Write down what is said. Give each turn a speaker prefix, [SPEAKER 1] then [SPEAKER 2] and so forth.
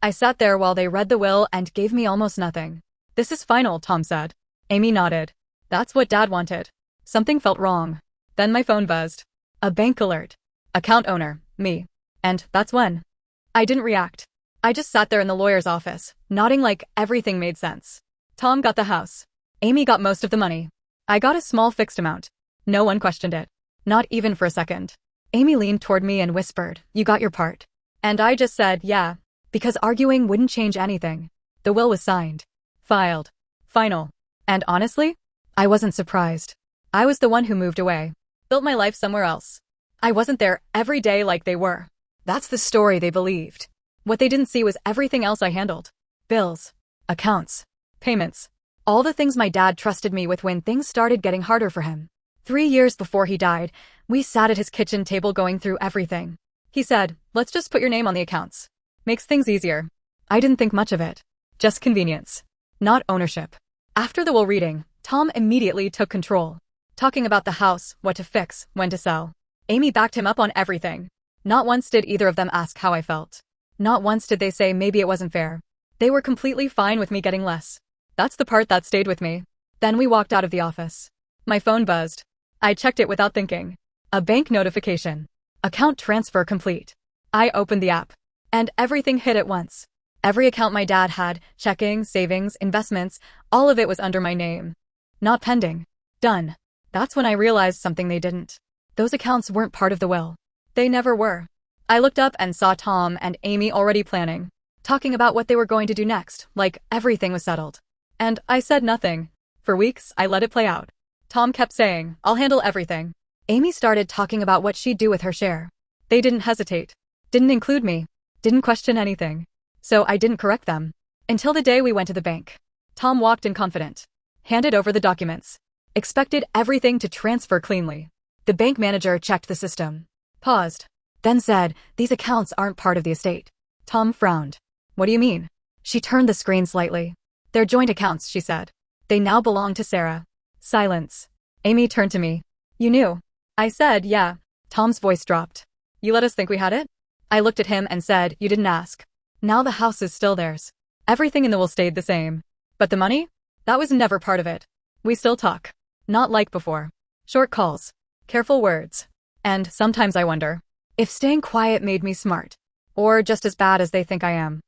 [SPEAKER 1] I sat there while they read the will and gave me almost nothing. This is final, Tom said. Amy nodded. That's what Dad wanted. Something felt wrong. Then my phone buzzed. A bank alert. Account owner, me. And that's when. I didn't react. I just sat there in the lawyer's office, nodding like everything made sense. Tom got the house. Amy got most of the money. I got a small fixed amount. No one questioned it. Not even for a second. Amy leaned toward me and whispered, "You got your part." And I just said, yeah, because arguing wouldn't change anything. The will was signed. Filed. Final. And honestly, I wasn't surprised. I was the one who moved away. Built my life somewhere else. I wasn't there every day like they were. That's the story they believed. What they didn't see was everything else I handled. Bills. Accounts. Payments. All the things my dad trusted me with when things started getting harder for him. 3 years before he died, we sat at his kitchen table going through everything. He said, "Let's just put your name on the accounts. Makes things easier." I didn't think much of it. Just convenience. Not ownership. After the will reading, Tom immediately took control. Talking about the house, what to fix, when to sell. Amy backed him up on everything. Not once did either of them ask how I felt. Not once did they say maybe it wasn't fair. They were completely fine with me getting less. That's the part that stayed with me. Then we walked out of the office. My phone buzzed. I checked it without thinking. A bank notification. Account transfer complete. I opened the app. And everything hit at once. Every account my dad had, checking, savings, investments, all of it was under my name. Not pending. Done. That's when I realized something they didn't. Those accounts weren't part of the will. They never were. I looked up and saw Tom and Amy already planning. Talking about what they were going to do next, like everything was settled. And I said nothing. For weeks, I let it play out. Tom kept saying, "I'll handle everything." Amy started talking about what she'd do with her share. They didn't hesitate. Didn't include me. Didn't question anything. So I didn't correct them. Until the day we went to the bank. Tom walked in confident. Handed over the documents. Expected everything to transfer cleanly. The bank manager checked the system. Paused. Then said, "These accounts aren't part of the estate." Tom frowned. "What do you mean?" She turned the screen slightly. "They're joint accounts," she said. "They now belong to Sarah." Silence. Amy turned to me. "You knew?" I said, "Yeah." Tom's voice dropped. "You let us think we had it?" I looked at him and said, "You didn't ask." Now the house is still theirs. Everything in the will stayed the same. But the money? That was never part of it. We still talk. Not like before. Short calls. Careful words. And sometimes I wonder if staying quiet made me smart. Or just as bad as they think I am.